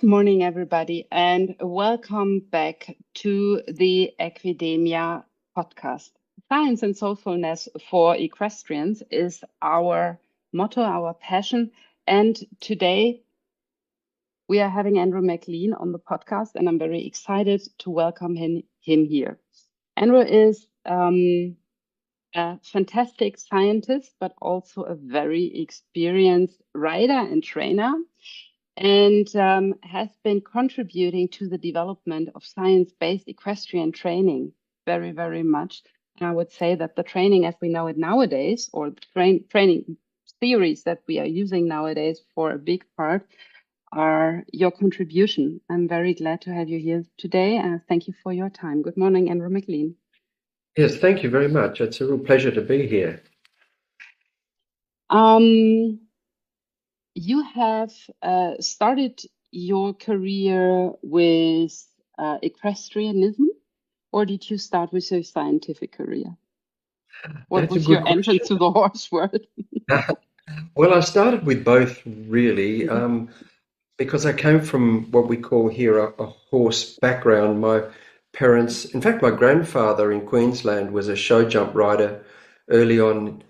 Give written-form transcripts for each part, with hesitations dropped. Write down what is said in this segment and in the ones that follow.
morning, everybody, and welcome back to the Equidemia podcast. Science and Soulfulness for Equestrians is our motto, our passion. And today we are having Andrew McLean on the podcast, and I'm very excited to welcome him here. Andrew is a fantastic scientist, but also a very experienced rider and trainer, and has been contributing to the development of science-based equestrian training very, very much. And I would say that the training as we know it nowadays, or the training theories that we are using nowadays for a big part, are your contribution. I'm very glad to have you here today, and thank you for your time. Good morning, Andrew McLean. Yes, thank you very much. It's a real pleasure to be here. You have started your career with equestrianism, or did you start with your scientific career? What was your entrance to the horse world? Well, I started with both, really, because I came from what we call here a horse background. My parents, in fact, my grandfather in Queensland was a show jump rider early on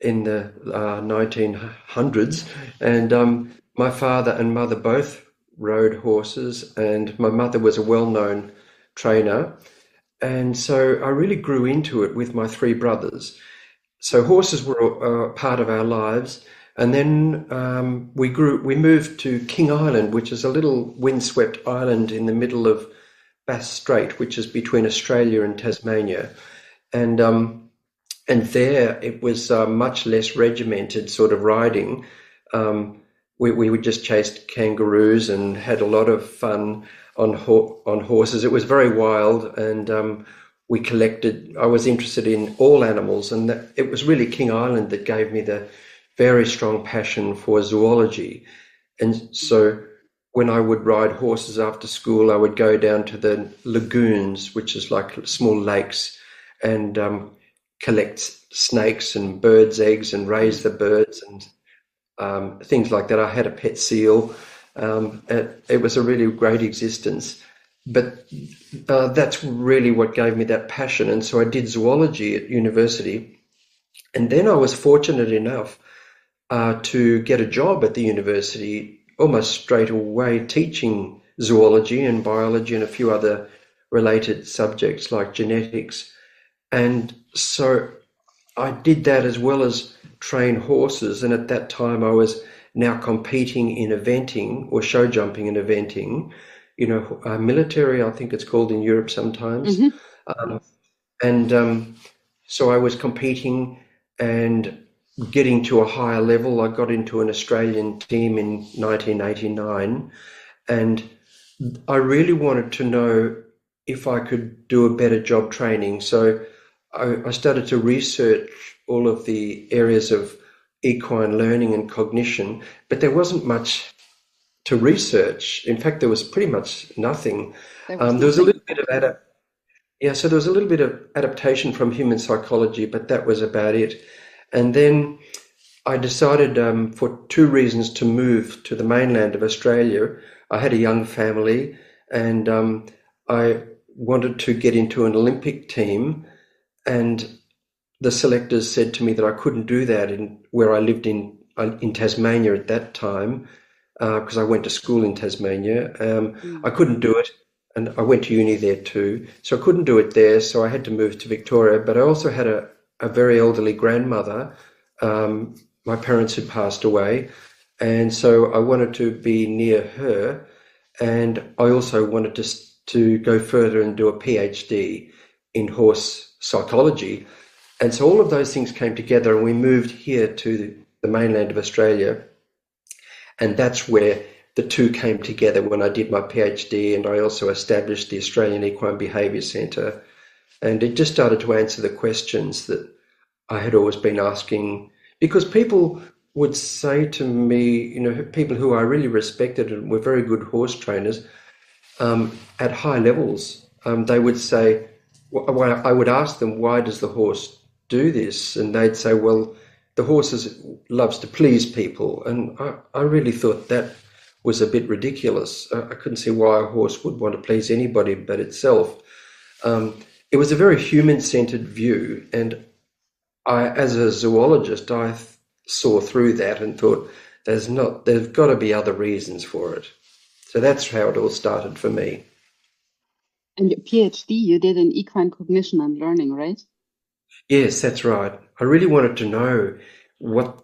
in the 1900s, and my father and mother both rode horses, and my mother was a well-known trainer, and so I really grew into it with my three brothers. So horses were part of our lives, and then we moved to King Island, which is a little windswept island in the middle of Bass Strait, which is between Australia and Tasmania, and there it was much less regimented sort of riding. We would just chase kangaroos and had a lot of fun on horses. It was very wild, and we collected. I was interested in all animals, and it was really King Island that gave me the very strong passion for zoology. And so when I would ride horses after school, I would go down to the lagoons, which is like small lakes, and collect snakes and birds' eggs and raise the birds and things like that. I had a pet seal. It was a really great existence. But that's really what gave me that passion. And so I did zoology at university. And then I was fortunate enough to get a job at the university almost straight away, teaching zoology and biology and a few other related subjects like genetics. And so I did that as well as train horses. And at that time I was now competing in eventing, or show jumping and eventing, military, I think it's called in Europe sometimes. So I was competing and getting to a higher level. I got into an Australian team in 1989, and I really wanted to know if I could do a better job training. So I started to research all of the areas of equine learning and cognition, but there wasn't much to research. In fact, there was pretty much nothing. There was a little bit of so there was a little bit of adaptation from human psychology, but that was about it. And then I decided for two reasons to move to the mainland of Australia. I had a young family, and I wanted to get into an Olympic team, and the selectors said to me that I couldn't do that where I lived in Tasmania at that time, because I went to school in Tasmania. I couldn't do it, and I went to uni there too, so I couldn't do it there, so I had to move to Victoria. But I also had a very elderly grandmother. My parents had passed away, and so I wanted to be near her, and I also wanted to go further and do a PhD in horse psychology. And so all of those things came together, and we moved here to the mainland of Australia. And that's where the two came together when I did my PhD, and I also established the Australian Equine Behaviour Centre. And it just started to answer the questions that I had always been asking, because people would say to me, people who I really respected and were very good horse trainers at high levels, they would say, I would ask them, why does the horse do this? And they'd say, well, the horse loves to please people. And I really thought that was a bit ridiculous. I couldn't see why a horse would want to please anybody but itself. It was a very human-centered view, and as a zoologist, I saw through that and thought, there's got to be other reasons for it. So that's how it all started for me. And your PhD, you did in equine cognition and learning, right? Yes, that's right. I really wanted to know what,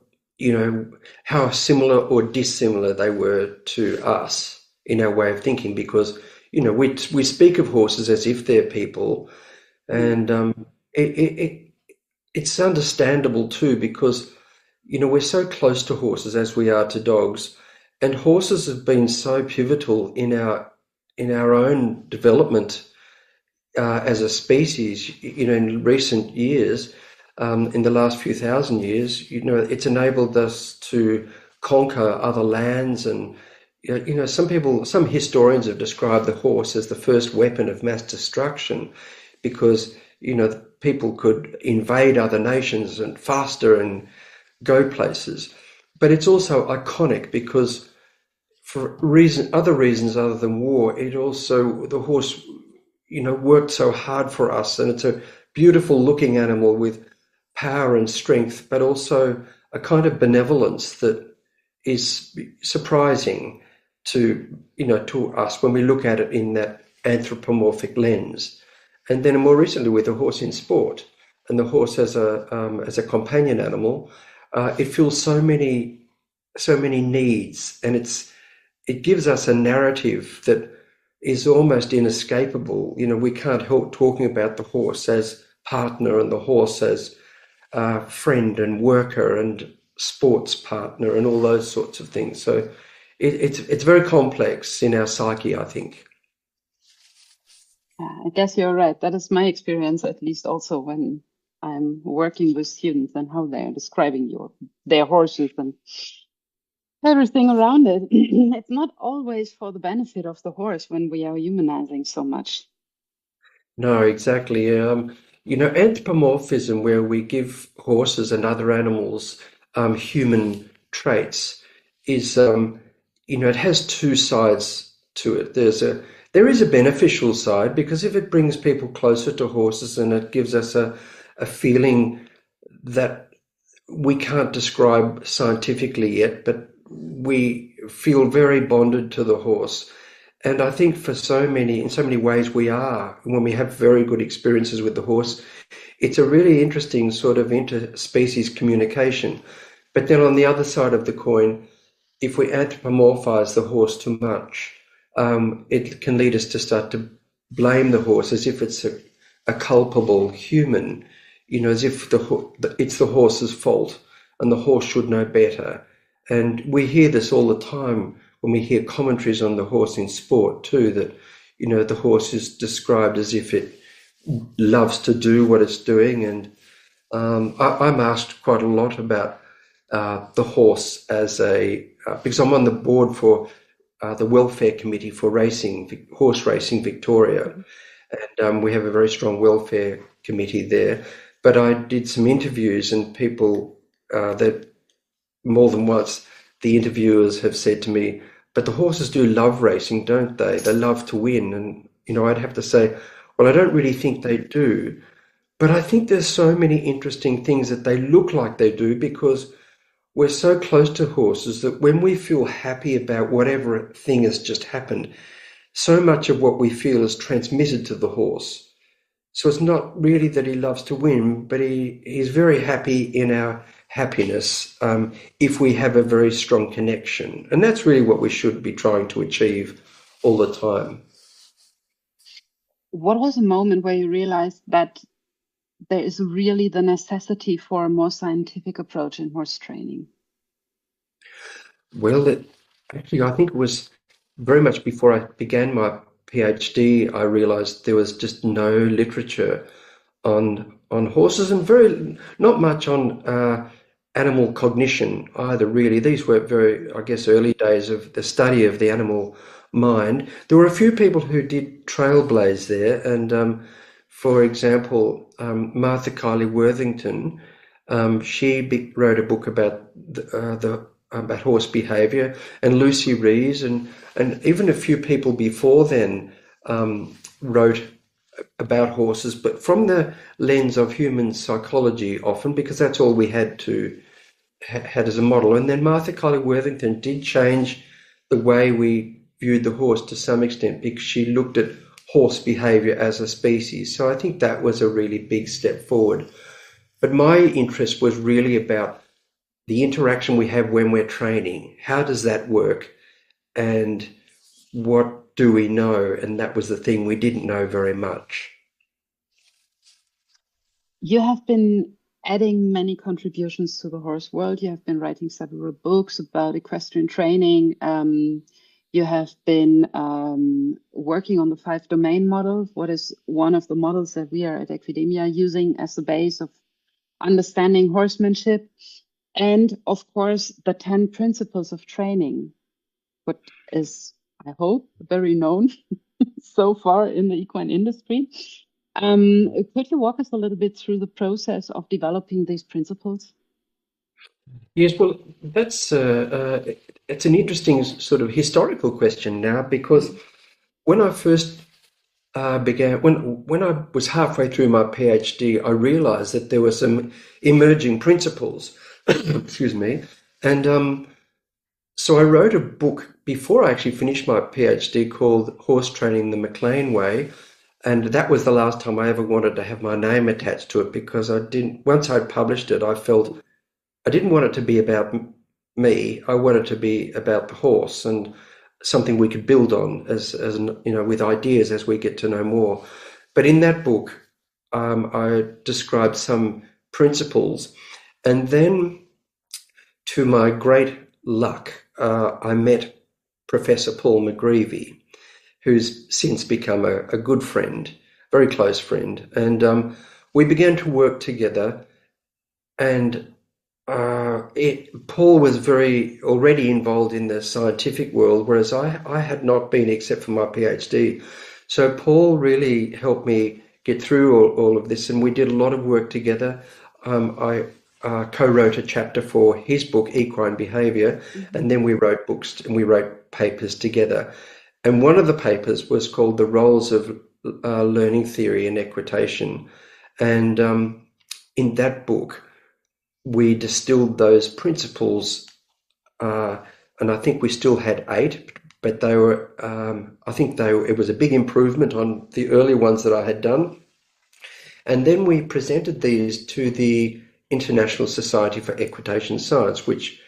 how similar or dissimilar they were to us in our way of thinking, because, we speak of horses as if they're people, and it's understandable too, because, we're so close to horses as we are to dogs, and horses have been so pivotal in our own development as a species, in recent years, in the last few thousand years, it's enabled us to conquer other lands. And, some historians have described the horse as the first weapon of mass destruction because, people could invade other nations and faster and go places. But it's also iconic because for other reasons other than war, the horse worked so hard for us, and it's a beautiful looking animal with power and strength, but also a kind of benevolence that is surprising to us when we look at it in that anthropomorphic lens. And then more recently with the horse in sport and the horse as a companion animal, it fills so many needs, and it gives us a narrative that is almost inescapable. We can't help talking about the horse as partner and the horse as friend and worker and sports partner and all those sorts of things. So it's very complex in our psyche, I think. I guess you're right. That is my experience, at least also when I'm working with students and how they're describing their horses and everything around it. It's not always for the benefit of the horse when we are humanizing so much. No, exactly. Anthropomorphism, where we give horses and other animals human traits, is it has two sides to it. There is a beneficial side, because if it brings people closer to horses and it gives us a feeling that we can't describe scientifically yet, but we feel very bonded to the horse. And I think in so many ways we are, when we have very good experiences with the horse, it's a really interesting sort of interspecies communication. But then on the other side of the coin, if we anthropomorphize the horse too much, it can lead us to start to blame the horse as if it's a culpable human, as if it's the horse's fault and the horse should know better. And we hear this all the time when we hear commentaries on the horse in sport too, that, the horse is described as if it loves to do what it's doing. And I'm asked quite a lot about the horse because I'm on the board for the welfare committee for horse racing Victoria. And we have a very strong welfare committee there. But I did some interviews, and people that more than once, the interviewers have said to me, but the horses do love racing, don't they? They love to win. And, I'd have to say, well, I don't really think they do. But I think there's so many interesting things that they look like they do, because we're so close to horses that when we feel happy about whatever thing has just happened, so much of what we feel is transmitted to the horse. So it's not really that he loves to win, but he's very happy in our happiness if we have a very strong connection. And that's really what we should be trying to achieve all the time. What was a moment where you realized that there is really the necessity for a more scientific approach in horse training? Well, actually, I think it was very much before I began my PhD, I realized there was just no literature on horses, and not much on animal cognition either, really. These were very, I guess, early days of the study of the animal mind. There were a few people who did trailblaze there, and for example, Martha Kiley Worthington, she wrote a book about the about horse behaviour, and Lucy Rees, and even a few people before then wrote about horses, but from the lens of human psychology often, because that's all we had as a model. And then Martha Colley Worthington did change the way we viewed the horse to some extent, because she looked at horse behaviour as a species. So I think that was a really big step forward. But my interest was really about the interaction we have when we're training. How does that work? And what do we know? And that was the thing, we didn't know very much. You have been adding many contributions to the horse world. You have been writing several books about equestrian training. You have been working on the 5-domain model, what is one of the models that we are at Equidemia using as the base of understanding horsemanship. And of course, the 10 principles of training, what is, I hope, very known so far in the equine industry. Could you walk us a little bit through the process of developing these principles? Yes, well, that's it's an interesting sort of historical question now, because when I first began, when I was halfway through my PhD, I realised that there were some emerging principles. Excuse me, and so I wrote a book before I actually finished my PhD called Horse Training the McLean Way. And that was the last time I ever wanted to have my name attached to it, because I didn't, once I'd published it, I felt I didn't want it to be about me. I wanted it to be about the horse and something we could build on as with ideas as we get to know more. But in that book, I described some principles, and then to my great luck, I met Professor Paul McGreevy, who's since become a good friend, very close friend. And we began to work together, and Paul was already involved in the scientific world, whereas I had not been, except for my PhD. So Paul really helped me get through all of this, and we did a lot of work together. I co-wrote a chapter for his book, Equine Behaviour, and then we wrote books and we wrote papers together. And one of the papers was called The Roles of Learning Theory and Equitation. And in that book, we distilled those principles, and I think we still had 8, but they were, it was a big improvement on the earlier ones that I had done. And then we presented these to the International Society for Equitation Science, which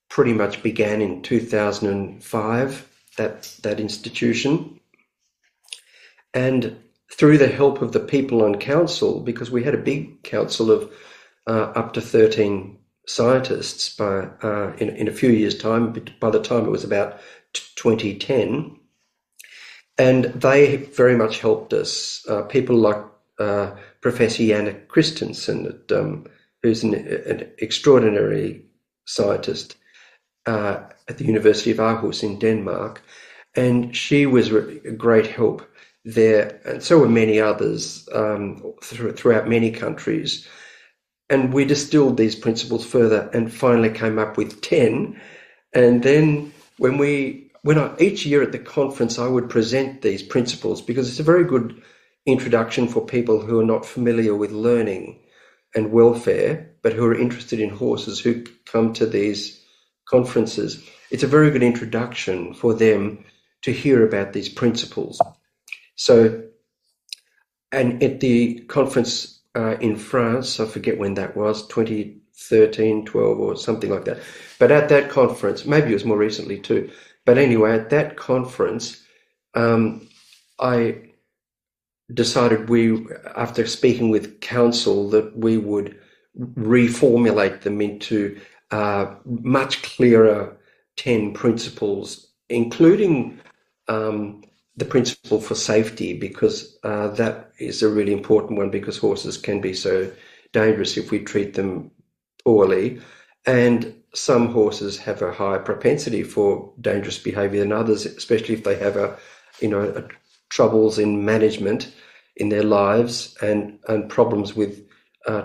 pretty much began in 2005, that institution. And through the help of the people on council, because we had a big council of up to 13 scientists in a few years' time, by the time it was about 2010, and they very much helped us. People like Professor Janne Christensen, who's an extraordinary scientist at the University of Aarhus in Denmark, and she was a great help there, and so were many others throughout many countries. And we distilled these principles further and finally came up with 10. And then each year at the conference, I would present these principles, because it's a very good introduction for people who are not familiar with learning and welfare, but who are interested in horses, who come to these conferences. It's a very good introduction for them to hear about these principles. So, and at the conference in France, I forget when that was, 2013, 12 or something like that. But at that conference, maybe it was more recently too, but anyway, at that conference, I decided after speaking with council, that we would reformulate them into much clearer 10 principles, including the principle for safety, because that is a really important one, because horses can be so dangerous if we treat them poorly. And some horses have a higher propensity for dangerous behavior than others, especially if they have troubles in management in their lives and problems with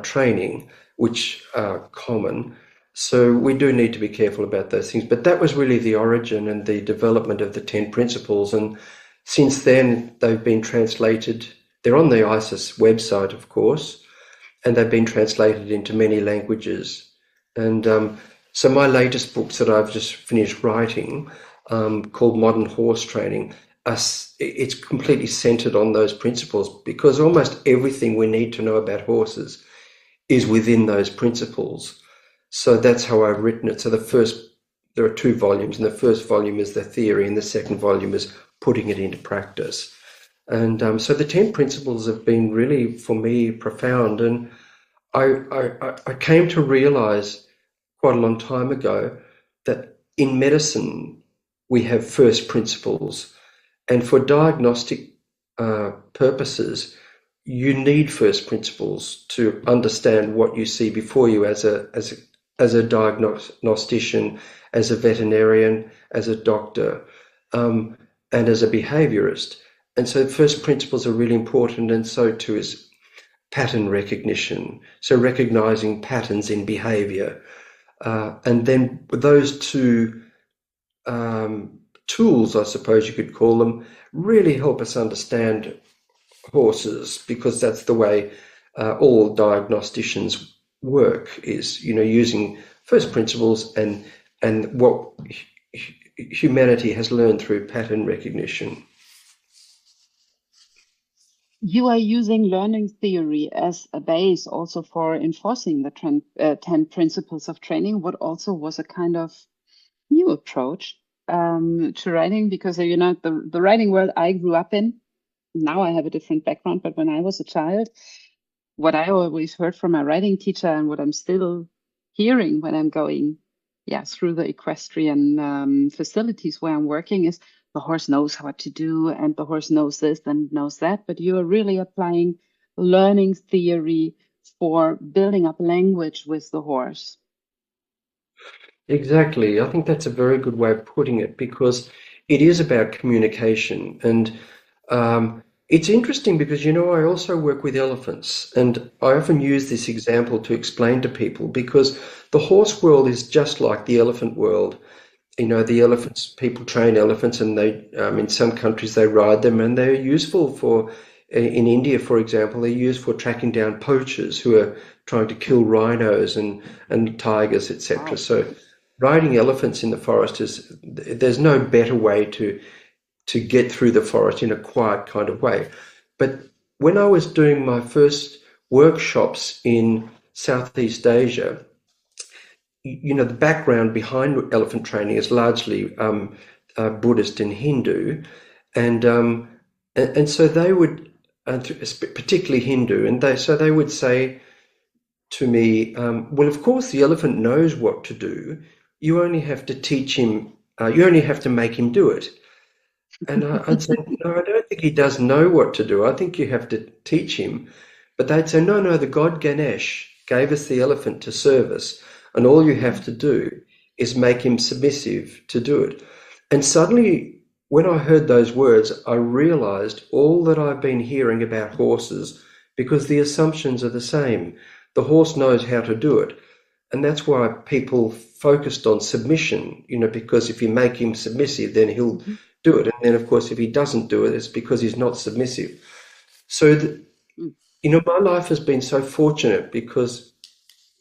training, which are common. So we do need to be careful about those things. But that was really the origin and the development of the 10 principles. And since then, they've been translated. They're on the ISIS website, of course, and they've been translated into many languages. And so my latest books that I've just finished writing, called Modern Horse Training, it's completely centered on those principles, because almost everything we need to know about horses is within those principles. So that's how I've written it. So there are 2 volumes, and the first volume is the theory, and the second volume is putting it into practice. And so the 10 principles have been really, for me, profound. And I came to realize quite a long time ago that in medicine, we have first principles. And for diagnostic purposes, you need first principles to understand what you see before you as a diagnostician, as a veterinarian, as a doctor, and as a behaviorist. And so first principles are really important, and so too is pattern recognition. So recognizing patterns in behavior. And then those 2 tools, I suppose you could call them, really help us understand horses, because that's the way all diagnosticians work, is, using first principles and what humanity has learned through pattern recognition. You are using learning theory as a base also for enforcing the 10 principles of training, what also was a kind of new approach to writing, because the writing world I grew up in, now I have a different background, but when I was a child, what I always heard from my writing teacher, and what I'm still hearing when I'm going through the equestrian facilities where I'm working, is the horse knows what to do, and the horse knows this and knows that, but you are really applying learning theory for building up language with the horse. Exactly. I think that's a very good way of putting it, because it is about communication. And it's interesting because, I also work with elephants, and I often use this example to explain to people, because the horse world is just like the elephant world. The elephants, people train elephants, and they, in some countries they ride them, and they're useful in India, for example, they're used for tracking down poachers who are trying to kill rhinos and tigers, etc. Wow. So riding elephants in the forest there's no better way to get through the forest in a quiet kind of way. But when I was doing my first workshops in Southeast Asia, the background behind elephant training is largely Buddhist and Hindu, and so they would, particularly Hindu, and they would say to me, well, of course the elephant knows what to do. You only have to teach him. You only have to make him do it. And I'd say, no, I don't think he does know what to do. I think you have to teach him. But they'd say, no, the god Ganesh gave us the elephant to serve us, and all you have to do is make him submissive to do it. And suddenly, when I heard those words, I realized all that I've been hearing about horses, because the assumptions are the same. The horse knows how to do it. And that's why people focused on submission, because if you make him submissive, then he'll do it. And then, of course, if he doesn't do it, it's because he's not submissive. So, my life has been so fortunate, because,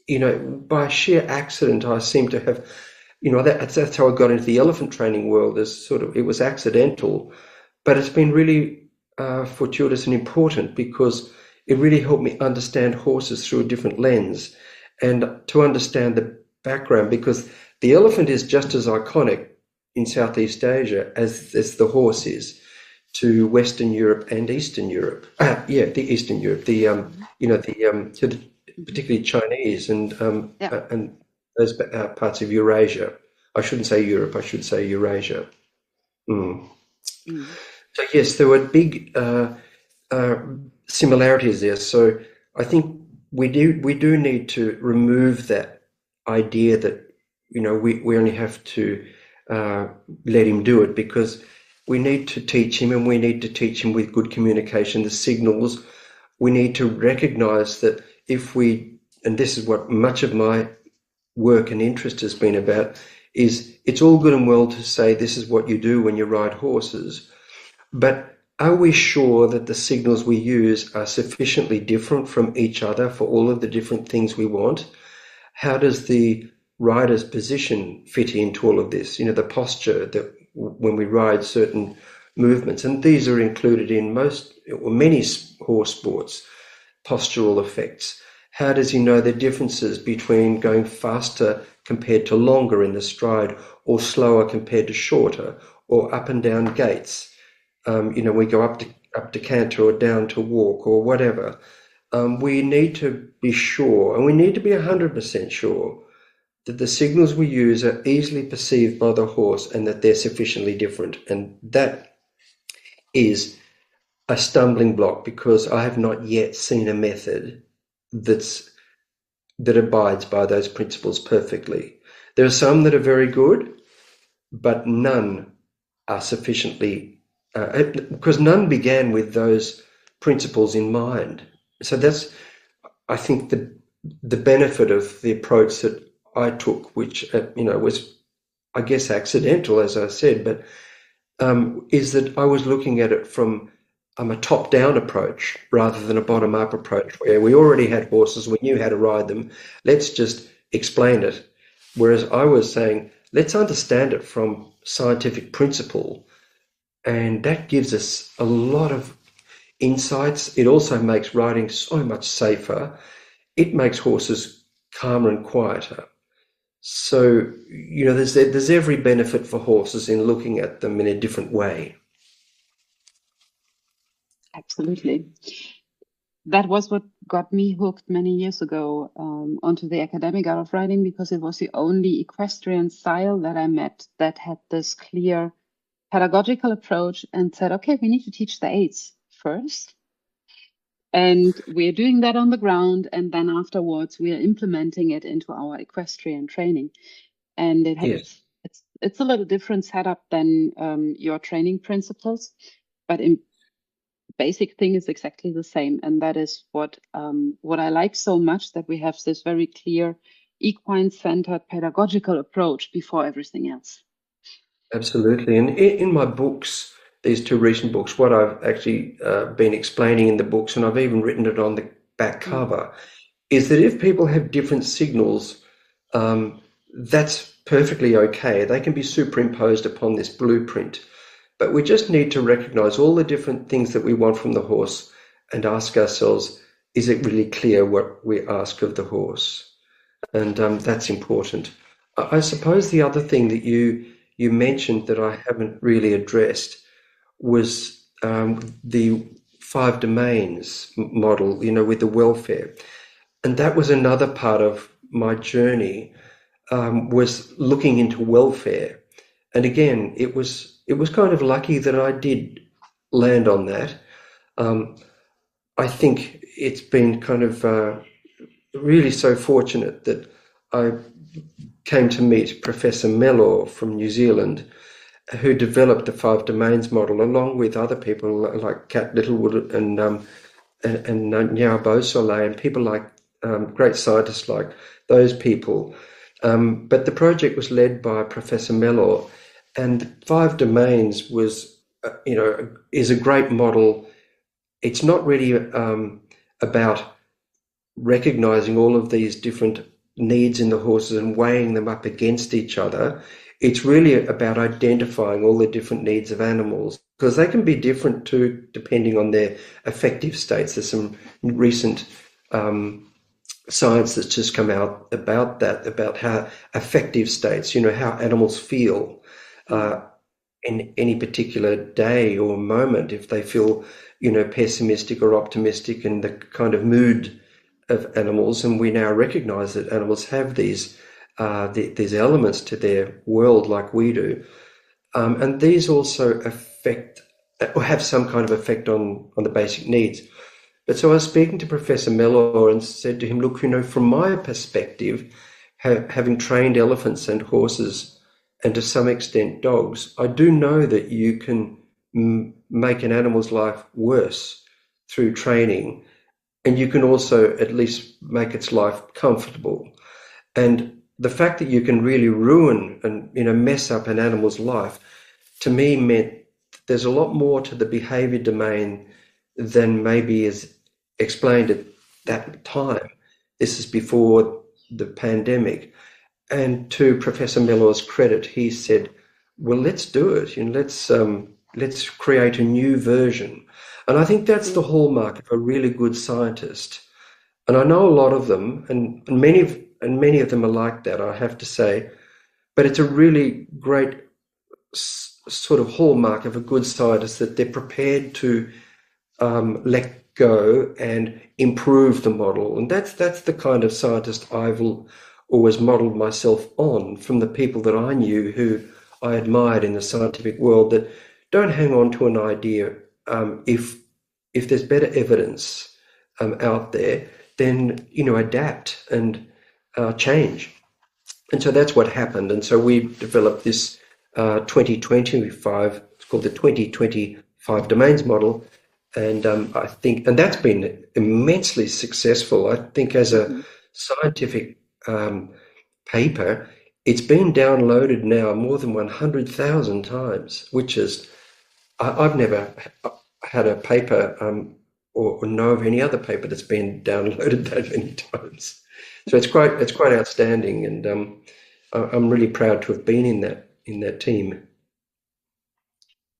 by sheer accident, I seem to have, that's how I got into the elephant training world. It was accidental, but it's been really fortuitous and important, because it really helped me understand horses through a different lens, and to understand the background, because the elephant is just as iconic in Southeast Asia as the horse is to Western Europe and Eastern Europe. The Eastern Europe, particularly Chinese and those parts of Eurasia. I shouldn't say Europe, I should say Eurasia. So yes, there were big similarities there. So I think we do need to remove that idea that we only have to let him do it, because we need to teach him, and we need to teach him with good communication, the signals. We need to recognize that and this is what much of my work and interest has been about is it's all good and well to say this is what you do when you ride horses, but are we sure that the signals we use are sufficiently different from each other for all of the different things we want? How does the rider's position fit into all of this? The posture that when we ride certain movements, and these are included in most or many horse sports, postural effects. How does he know the differences between going faster compared to longer in the stride, or slower compared to shorter, or up and down gaits? We go up to canter or down to walk or whatever. We need to be sure, and we need to be 100% sure that the signals we use are easily perceived by the horse and that they're sufficiently different. And that is a stumbling block, because I have not yet seen a method that abides by those principles perfectly. There are some that are very good, but none are sufficiently, because none began with those principles in mind. So that's, I think, the benefit of the approach that I took, which was, I guess, accidental, as I said, but is that I was looking at it from a top-down approach rather than a bottom-up approach, where we already had horses, we knew how to ride them, let's just explain it. Whereas I was saying, let's understand it from scientific principle, and that gives us a lot of insights. It also makes riding so much safer. It makes horses calmer and quieter. So, there's every benefit for horses in looking at them in a different way. Absolutely. That was what got me hooked many years ago onto the academic art of riding, because it was the only equestrian style that I met that had this clear pedagogical approach and said, okay, we need to teach the aids first. And we're doing that on the ground. And then afterwards, we are implementing it into our equestrian training. And Yes. it's a little different setup than your training principles, but in basic thing is exactly the same. And that is what I like so much, that we have this very clear equine-centered pedagogical approach before everything else. Absolutely. And in my books, these two recent books, what I've actually been explaining in the books, and I've even written it on the back cover, is that if people have different signals, that's perfectly okay. They can be superimposed upon this blueprint. But we just need to recognize all the different things that we want from the horse and ask ourselves, is it really clear what we ask of the horse? And that's important. I suppose the other thing that you mentioned that I haven't really addressed was the 5 domains model, with the welfare. And that was another part of my journey, was looking into welfare. And again, it was kind of lucky that I did land on that. I think it's been kind of really so fortunate that I came to meet Professor Mellor from New Zealand, who developed the 5 domains model, along with other people like Kat Littlewood and Nyao Beausoleil, and people like great scientists like those people. But the project was led by Professor Mellor, and 5 domains was, is a great model. It's not really about recognizing all of these different needs in the horses and weighing them up against each other. It's really about identifying all the different needs of animals, because they can be different too, depending on their affective states. There's some recent science that's just come out about that, about how affective states, how animals feel in any particular day or moment, if they feel, pessimistic or optimistic, and the kind of mood of animals. And we now recognize that animals have these elements to their world like we do. And these also affect or have some kind of effect on the basic needs. But so I was speaking to Professor Mellor and said to him, look, from my perspective, having trained elephants and horses, and to some extent dogs, I do know that you can make an animal's life worse through training, and you can also at least make its life comfortable. And the fact that you can really ruin and mess up an animal's life, to me meant there's a lot more to the behavior domain than maybe is explained at that time. This is before the pandemic. And to Professor Miller's credit, he said, well, let's do it. Let's create a new version. And I think that's the hallmark of a really good scientist. And I know a lot of them, and many of them are like that, I have to say. But it's a really great sort of hallmark of a good scientist that they're prepared to let go and improve the model. And that's the kind of scientist I've always modeled myself on from the people that I knew who I admired in the scientific world, that don't hang on to an idea if there's better evidence out there, then adapt and change. And so that's what happened. And so we developed this 2025, it's called the 2025 domains model. And I think, and that's been immensely successful. I think as a scientific paper, it's been downloaded now more than 100,000 times, which is, I've never had a paper or know of any other paper that's been downloaded that many times. So it's quite outstanding, and I'm really proud to have been in that team.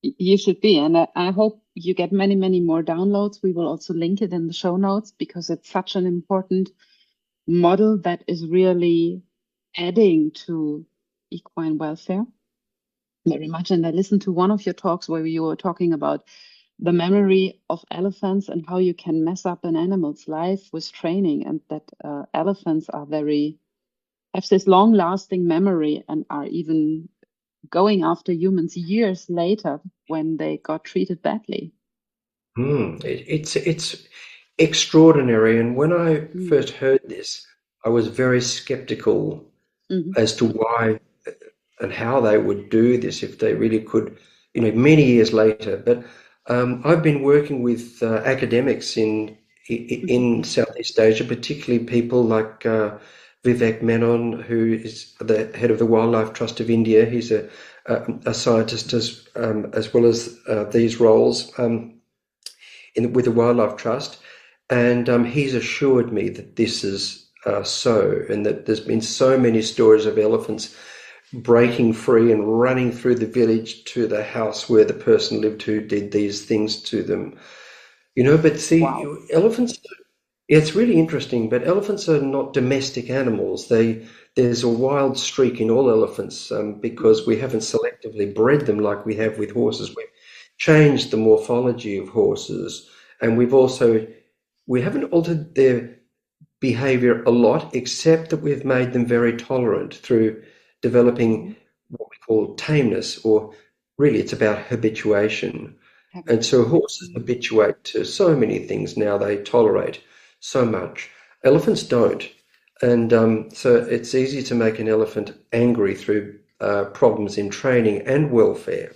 You should be, and I hope you get many, many more downloads. We will also link it in the show notes because it's such an important model that is really adding to equine welfare very much. And I listened to one of your talks where you were talking about the memory of elephants and how you can mess up an animal's life with training, and that elephants have this long-lasting memory and are even going after humans years later when they got treated badly. It's extraordinary. And when I first heard this, I was very skeptical as to why and how they would do this if they really could, many years later. But I've been working with academics in Southeast Asia, particularly people like Vivek Menon, who is the head of the Wildlife Trust of India. He's a scientist as well as these roles with the Wildlife Trust, and he's assured me that this is so, and that there's been so many stories of elephants breaking free and running through the village to the house where the person lived who did these things to them. But see, Wow. elephants, it's really interesting, but elephants are not domestic animals. There's a wild streak in all elephants because we haven't selectively bred them like we have with horses. We've changed the morphology of horses, and we haven't altered their behavior a lot, except that we've made them very tolerant through developing what we call tameness, or really it's about habituation. And so horses habituate to so many things now, they tolerate so much. Elephants don't. And so it's easy to make an elephant angry through problems in training and welfare.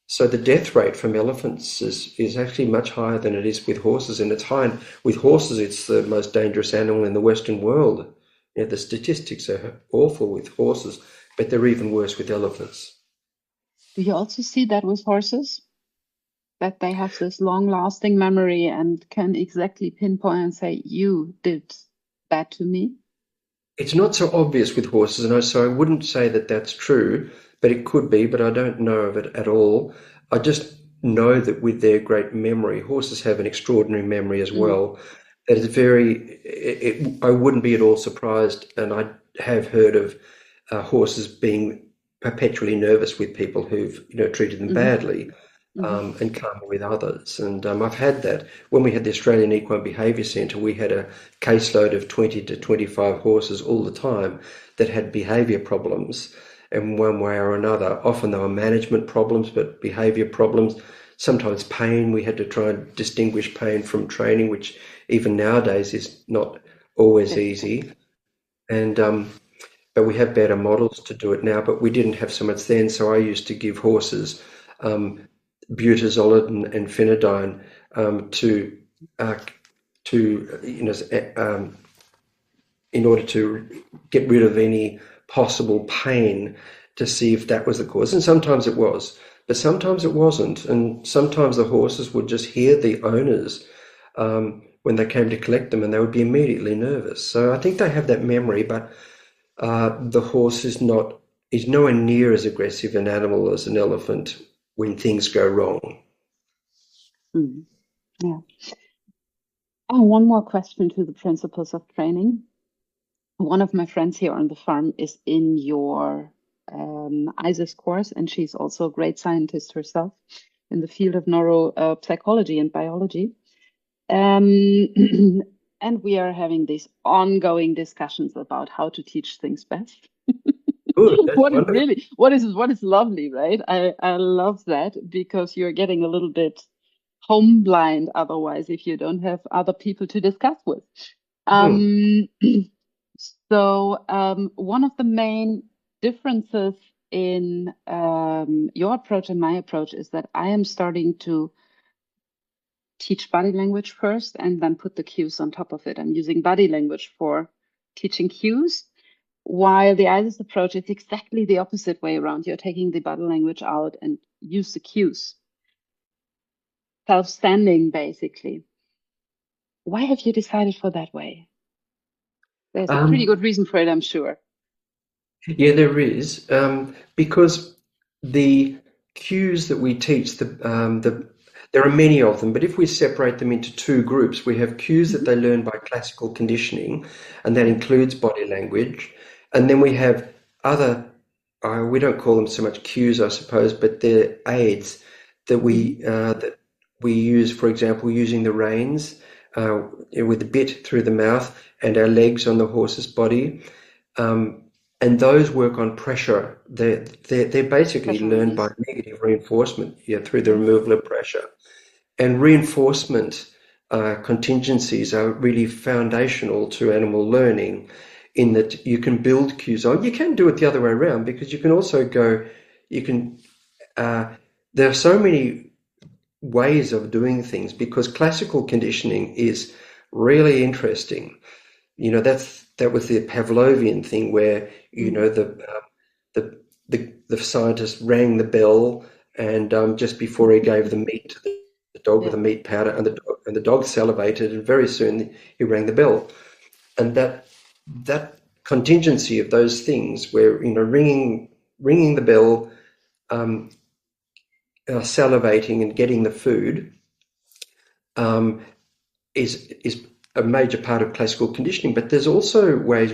So the death rate from elephants is actually much higher than it is with horses. And it's high with horses. It's the most dangerous animal in the Western world. The statistics are awful with horses, but they're even worse with elephants. Do you also see that with horses? That they have this long-lasting memory and can exactly pinpoint and say, you did that to me? It's not so obvious with horses, and so I wouldn't say that that's true, but it could be, but I don't know of it at all. I just know that with their great memory, horses have an extraordinary memory as well. That is I wouldn't be at all surprised, and I have heard of horses being perpetually nervous with people who've treated them badly, and calm with others. And I've had that. When we had the Australian Equine Behaviour Centre, we had a caseload of 20 to 25 horses all the time that had behaviour problems in one way or another. Often they were management problems, but behaviour problems. Sometimes pain. We had to try and distinguish pain from training, which even nowadays is not always easy. And but we have better models to do it now, but we didn't have so much then. So I used to give horses butazolid and phenidine to in order to get rid of any possible pain, to see if that was the cause. And sometimes it was, but sometimes it wasn't. And sometimes the horses would just hear the owners when they came to collect them, and they would be immediately nervous. So I think they have that memory, but the horse is nowhere near as aggressive an animal as an elephant when things go wrong. Mm. Yeah. Oh, one more question to the principles of training. One of my friends here on the farm is in your ISIS course, and she's also a great scientist herself in the field of neuropsychology and biology. And we are having these ongoing discussions about how to teach things best. Good, that's What is wonderful. really, what is lovely, right? I love that, because you're getting a little bit home blind otherwise if you don't have other people to discuss with. Hmm. Um, so one of the main differences in your approach and my approach is that I am starting to teach body language first and then put the cues on top of it. I'm using body language for teaching cues, while the ISIS approach is exactly the opposite way around. You're taking the body language out and use the cues. Self-standing, basically. Why have you decided for that way? There's a pretty Um, good reason for it, I'm sure. yeah, there is, because the cues that we teach, there are many of them, but if we separate them into two groups, we have cues that Mhm. they learn by classical conditioning, and that includes body language. And then we have other, we don't call them so much cues, I suppose, but they're aids Mhm. that we use, for example, using the reins with the bit through the mouth and our legs on the horse's body. Um, and those work on pressure. They're basically Pressure learned by release. negative reinforcement, yeah, through the Yes. removal of pressure. And reinforcement contingencies are really foundational to animal learning, in that you can build cues on. You can do it the other way around, because you can also go, you can, there are so many ways of doing things, because classical conditioning is really interesting. That was the Pavlovian thing, where Mhm. the scientist rang the bell, and just before he gave the meat to the dog with Yeah. the meat powder, and the dog salivated, and very soon he rang the bell. And that contingency of those things, where ringing the bell, um, salivating, and getting the food, um, is a major part of classical conditioning. But there's also ways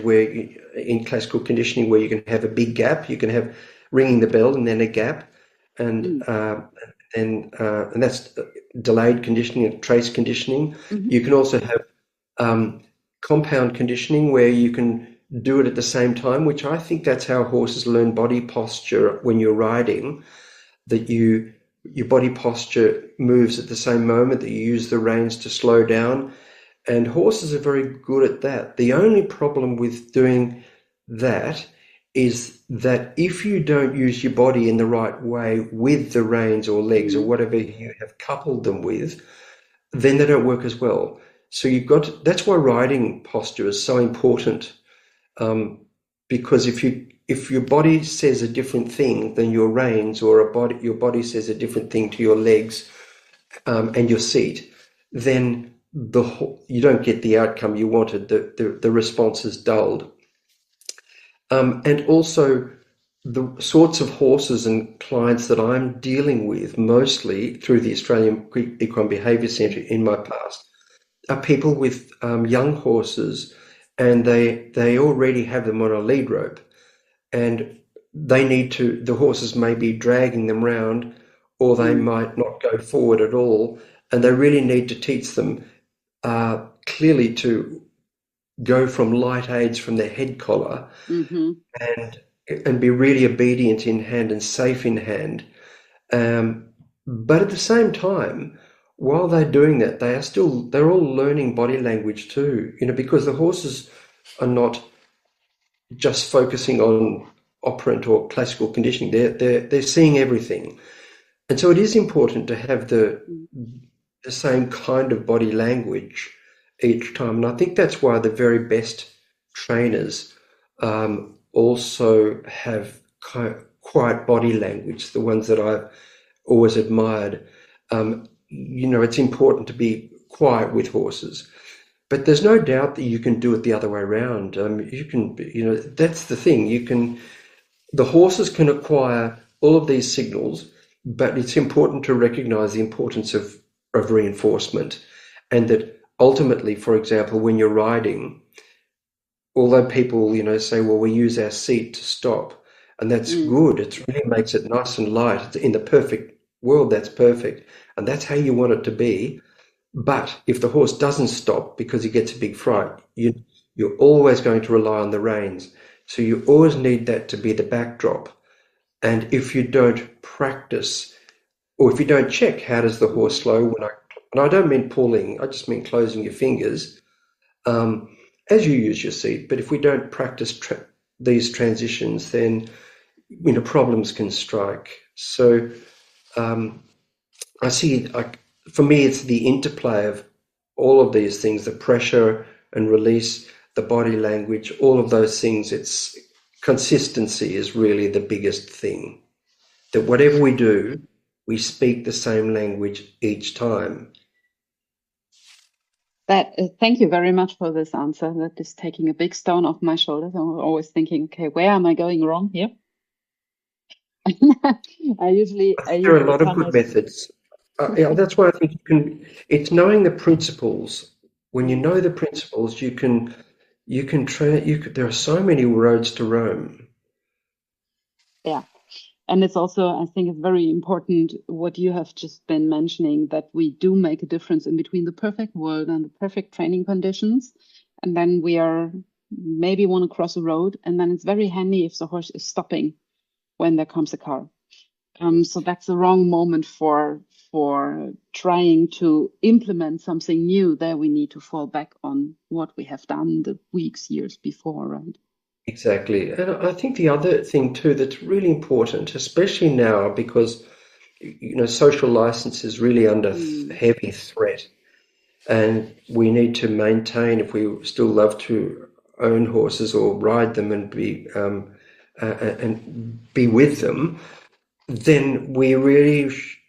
in classical conditioning, where you can have a big gap. You can have ringing the bell and then a gap, and Mm. and that's delayed conditioning and trace conditioning. Mhm. You can also have compound conditioning, where you can do it at the same time, which I think that's how horses learn body posture when you're riding. That your body posture moves at the same moment that you use the reins to slow down, and horses are very good at that. The only problem with doing that is that if you don't use your body in the right way with the reins or legs or Mm. whatever you have coupled them with, then they don't work as well. So that's why riding posture is so important. Um, because if your body says a different thing than your reins, or your body says a different thing to your legs, and your seat, then you don't get the outcome you wanted. The response is dulled. And also, the sorts of horses and clients that I'm dealing with, mostly through the Australian Equine Behaviour Centre in my past, are people with young horses, and they already have them on a lead rope, and the horses may be dragging them round, or they Mm. might not go forward at all, and they really need to teach them clearly to go from light aids from their head collar, Mhm. and be really obedient in hand and safe in hand. Um, but at the same time, while they're doing that, they're all learning body language too, because the horses are not just focusing on operant or classical conditioning. They're seeing everything. And so it is important to have Mm. the same kind of body language each time. And I think that's why the very best trainers also have quiet body language, the ones that I've always admired. It's important to be quiet with horses. But there's no doubt that you can do it the other way around. That's the thing. The horses can acquire all of these signals, but it's important to recognize the importance of reinforcement, and that ultimately, for example, when you're riding, although people, say, well, we use our seat to stop, and that's good. It really makes it nice and light. In the perfect world, that's perfect, and that's how you want it to be. But if the horse doesn't stop because he gets a big fright, you're always going to rely on the reins. So you always need that to be the backdrop. And if you don't practice, or if you don't check, how does the horse slow? And I don't mean pulling, I just mean closing your fingers as you use your seat. But if we don't practice these transitions, then problems can strike. So I see, for me, it's the interplay of all of these things, the pressure and release, the body language, all of those things. It's consistency is really the biggest thing. That whatever we do, we speak the same language each time. Thank you very much for this answer. That is taking a big stone off my shoulders. I'm always thinking, okay, where am I going wrong here? I usually there are a lot of good methods. That's why I think it's knowing the principles. When you know the principles, there are so many roads to Rome. Yeah. And it's also, I think it's very important what you have just been mentioning, that we do make a difference in between the perfect world and the perfect training conditions. And then we maybe want to cross a road, and then it's very handy if the horse is stopping when there comes a car. So that's the wrong moment for trying to implement something new. There we need to fall back on what we have done the weeks, years before, right? Exactly. And I think the other thing too that's really important, especially now, because social license is really under heavy threat, and we need to maintain, if we still love to own horses or ride them and be with them, then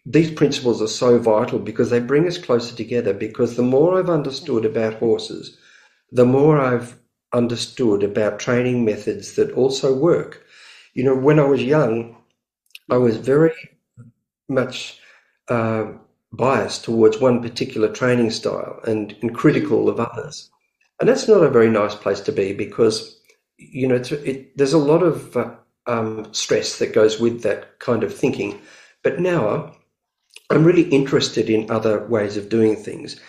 these principles are so vital, because they bring us closer together. Because the more I've understood about horses, the more I've understood about training methods that also work. When I was young, I was very much biased towards one particular training style and critical of others. And that's not a very nice place to be, because, there's a lot of stress that goes with that kind of thinking. But now I'm really interested in other ways of doing things.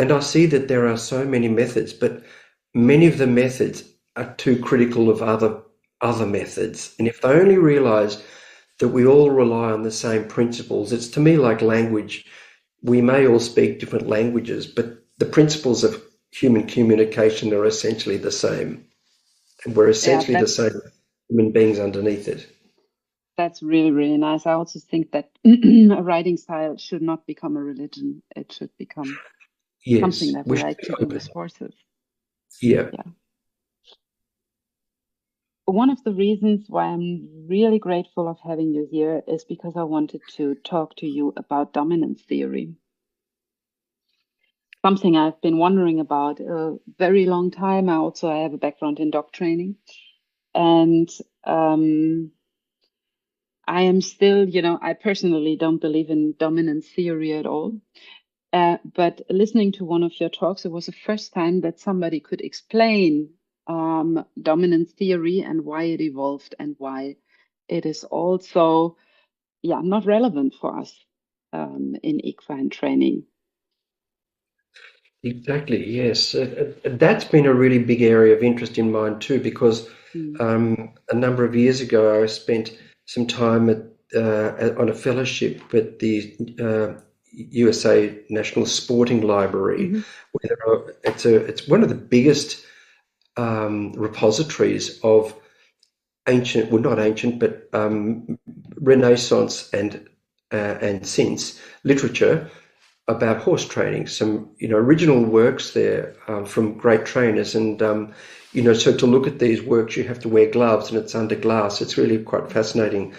And I see that there are so many methods, but many of the methods are too critical of other methods. And if they only realize that we all rely on the same principles, it's to me like language. We may all speak different languages, but the principles of human communication are essentially the same. And we're essentially the same human beings underneath it. That's really, really nice. I also think that a riding style should not become a religion. It should become something that we like to do with horses. Yeah. One of the reasons why I'm really grateful of having you here is because I wanted to talk to you about dominance theory. Something I've been wondering about a very long time. I have a background in dog training, and I am still, I personally don't believe in dominance theory at all. But listening to one of your talks, it was the first time that somebody could explain dominance theory and why it evolved and why it is also, not relevant for us in equine training. Exactly, yes. That's been a really big area of interest in mine too, because a number of years ago I spent some time on a fellowship at the USA National Sporting Library, where it's one of the biggest repositories of ancient, well, not ancient, but Renaissance and since literature about horse training, some original works there from great trainers, and so to look at these works you have to wear gloves and it's under glass. It's really quite fascinating.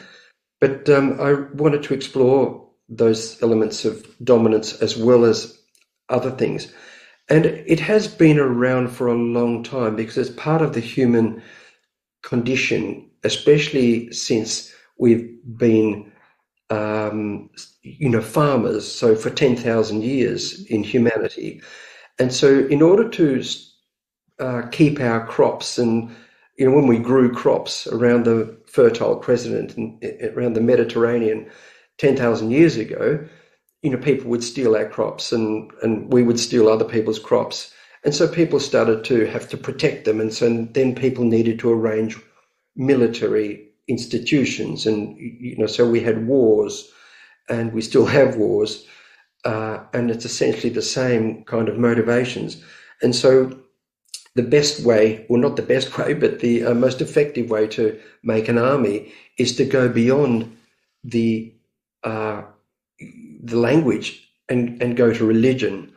But I wanted to explore those elements of dominance as well as other things. And it has been around for a long time because it's part of the human condition, especially since we've been, farmers, so for 10,000 years in humanity. And so in order to keep our crops, and when we grew crops around the Fertile Crescent and around the Mediterranean 10,000 years ago, people would steal our crops, and we would steal other people's crops. And so people started to have to protect them. And so then people needed to arrange military institutions. And, so we had wars, and we still have wars. And it's essentially the same kind of motivations. And so the best way, well, not the best way, but the most effective way to make an army is to go beyond the language and go to religion,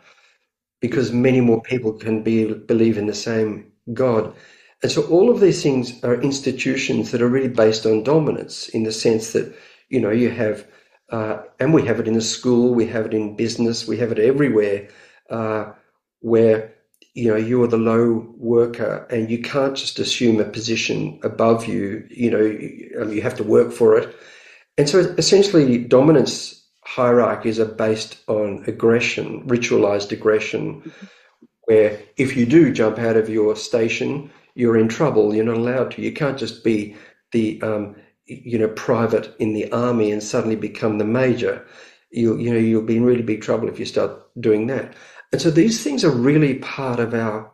because many more people can believe in the same God. And so all of these things are institutions that are really based on dominance, in the sense that, you have, and we have it in the school, we have it in business, we have it everywhere, where, you are the low worker and you can't just assume a position above you, you have to work for it. And so essentially dominance hierarchies are based on aggression, ritualized aggression, where if you do jump out of your station, you're in trouble. You're not allowed to. You can't just be the private in the army and suddenly become the major. You'll be in really big trouble if you start doing that. And so these things are really part of our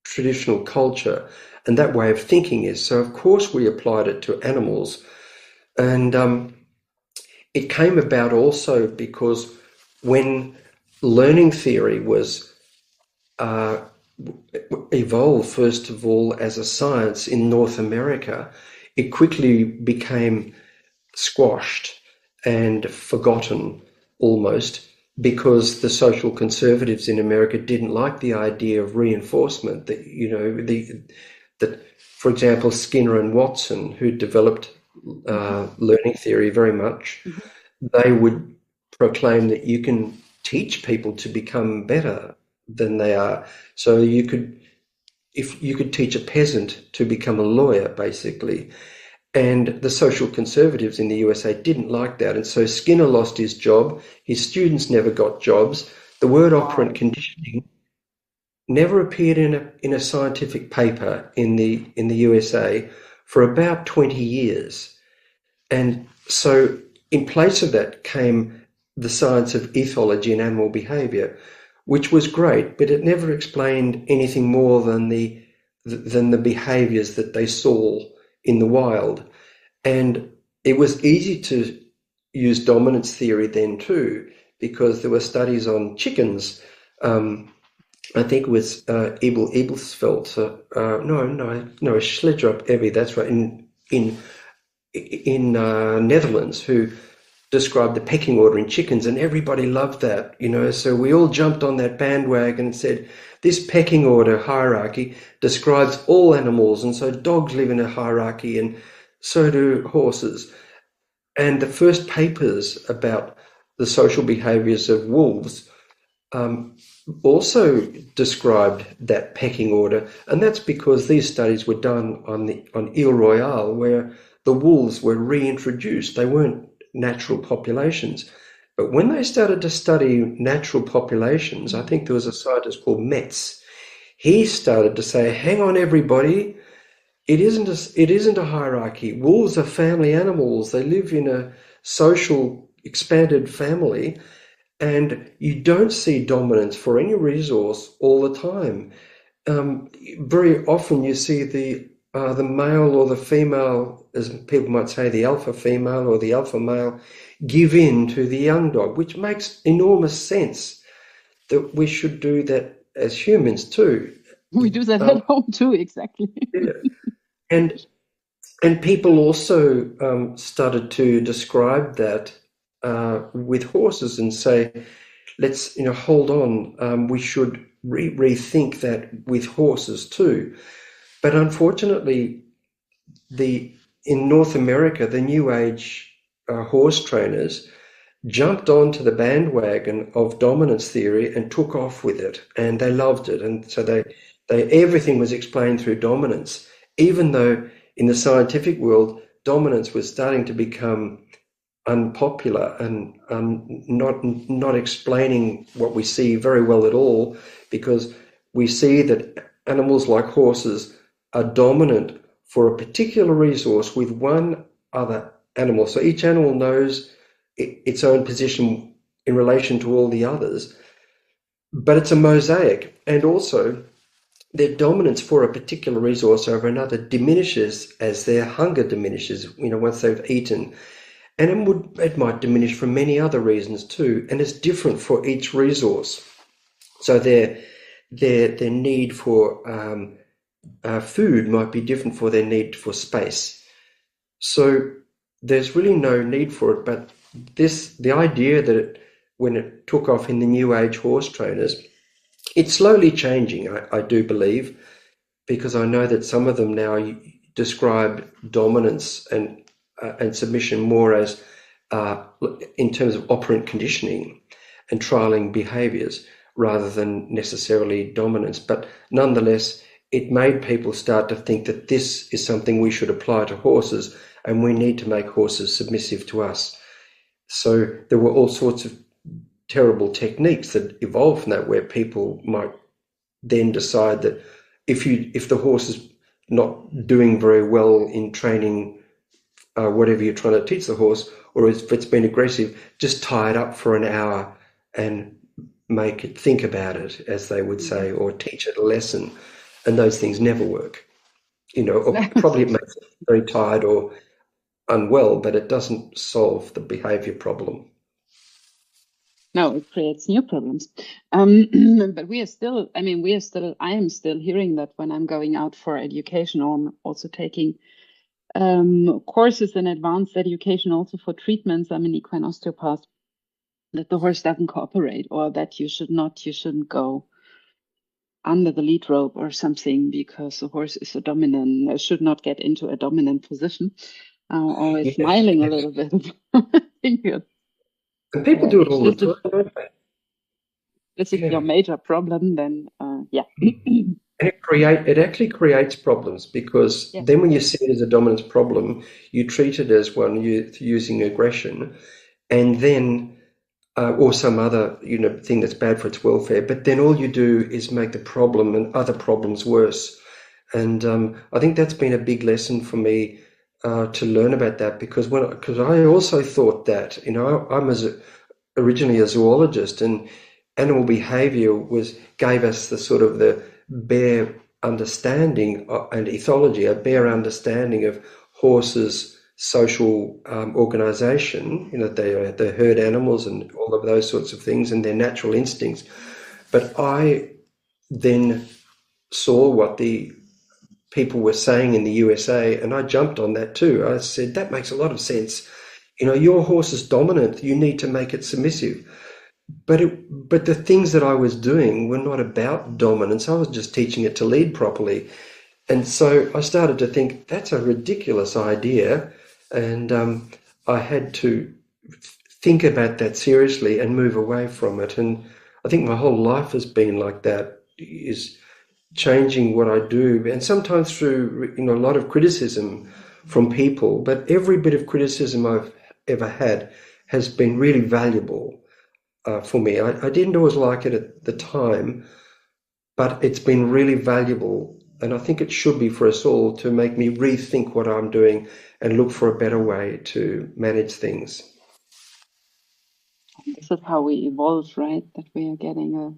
traditional culture, and that way of thinking is. So of course we applied it to animals, and it came about also because when learning theory was evolved, first of all, as a science in North America, it quickly became squashed and forgotten almost, because the social conservatives in America didn't like the idea of reinforcement. That, for example, Skinner and Watson, who developed learning theory very much, they would proclaim that you can teach people to become better than they are. So if you could teach a peasant to become a lawyer, basically. And the social conservatives in the USA didn't like that. And so Skinner lost his job. His students never got jobs. The word operant conditioning never appeared in a scientific paper in the USA for about 20 years. And so in place of that came the science of ethology and animal behavior, which was great, but it never explained anything more than the behaviors that they saw in the wild. And it was easy to use dominance theory then too, because there were studies on chickens. I think it was Ebelsfeld, Schledrup Evie, that's right, in Netherlands, who described the pecking order in chickens, and everybody loved that, so we all jumped on that bandwagon and said, this pecking order hierarchy describes all animals, and so dogs live in a hierarchy and so do horses. And the first papers about the social behaviors of wolves also described that pecking order, and that's because these studies were done on Ile Royale, where the wolves were reintroduced. They weren't natural populations. But when they started to study natural populations, I think there was a scientist called Metz. He started to say, hang on, everybody, it isn't a hierarchy. Wolves are family animals. They live in a social, expanded family, and you don't see dominance for any resource all the time. Very often you see the male or the female, as people might say, the alpha female or the alpha male, give in to the young dog, which makes enormous sense that we should do that as humans too. We do that at home too, exactly. Yeah. And people also started to describe that with horses and say, let's hold on. We should rethink that with horses too. But unfortunately, the in North America, the new age horse trainers jumped onto the bandwagon of dominance theory and took off with it, and they loved it. And so they everything was explained through dominance, even though in the scientific world, dominance was starting to become unpopular and not explaining what we see very well at all, because we see that animals like horses are dominant for a particular resource with one other animal. So each animal knows its own position in relation to all the others, but it's a mosaic. And also, their dominance for a particular resource over another diminishes as their hunger diminishes, once they've eaten. And it might diminish for many other reasons too, and it's different for each resource. So their need for food might be different for their need for space. So there's really no need for it. But the idea that when it took off in the new age horse trainers, it's slowly changing, I do believe, because I know that some of them now describe dominance and submission more as in terms of operant conditioning and trialing behaviours rather than necessarily dominance. But nonetheless, it made people start to think that this is something we should apply to horses, and we need to make horses submissive to us. So there were all sorts of terrible techniques that evolved from that, where people might then decide that if the horse is not doing very well in training whatever you're trying to teach the horse, or if it's been aggressive, just tie it up for an hour and make it think about it, as they would say, or teach it a lesson. And those things never work, or probably it makes it very tired or unwell, but it doesn't solve the behavior problem. No, it creates new problems. But we are still, I am still hearing that when I'm going out for education, or I'm also taking courses in advanced education also for treatments. I'm an equine osteopath, that the horse doesn't cooperate, or that you shouldn't go under the lead rope or something because the horse is should not get into a dominant position. Always Yes, smiling a yes. little bit. And people do it all the time, don't they? This is Yeah. your major problem, then yeah. And it actually creates problems, because Yeah. then when you see it as a dominance problem, you treat it as one using aggression, and then or some other thing that's bad for its welfare. But then all you do is make the problem and other problems worse. And I think that's been a big lesson for me to learn about that, because I also thought that I'm originally a zoologist, and animal behavior gave us the sort of the bare understanding and ethology, a bare understanding of horses' social organization. They're herd animals and all of those sorts of things, and their natural instincts. But I then saw what the people were saying in the USA, and I jumped on that too. I said, that makes a lot of sense. Your horse is dominant. You need to make it submissive. But the things that I was doing were not about dominance. I was just teaching it to lead properly. And so I started to think, that's a ridiculous idea. And I had to think about that seriously and move away from it. And I think my whole life has been like that, is changing what I do. And sometimes through a lot of criticism from people. But every bit of criticism I've ever had has been really valuable. For me. I didn't always like it at the time, but it's been really valuable, and I think it should be for us all, to make me rethink what I'm doing and look for a better way to manage things. This is how we evolve, right? That we are Yeah,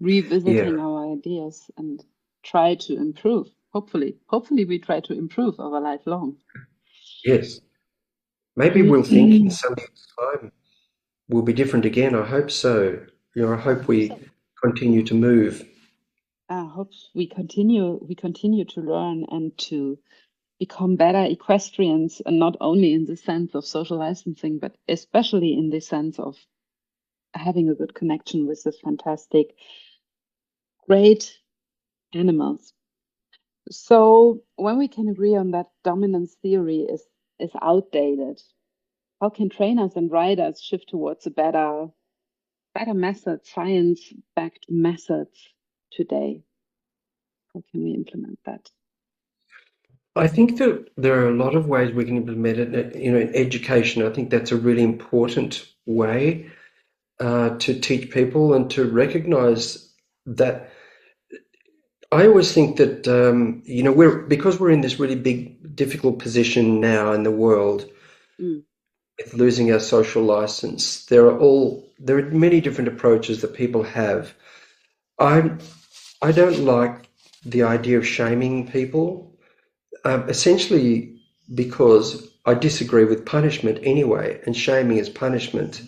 revisiting our ideas and try to improve. Hopefully we try to improve our lifelong. yes. Maybe we'll think in some years' time will be different again. I hope so. I hope we continue to move. I hope we continue to learn and to become better equestrians, and not only in the sense of social licensing, but especially in the sense of having a good connection with the fantastic, great animals. So when we can agree on that dominance theory is outdated, how can trainers and riders shift towards a better method, science-backed methods today? How can we implement that? I think that there are a lot of ways we can implement it. In education, I think that's a really important way to teach people and to recognize that. I always think that because we're in this really big, difficult position now in the world Mm, with losing our social license. There are many different approaches that people have. I I don't like the idea of shaming people, essentially because I disagree with punishment anyway, and shaming is punishment,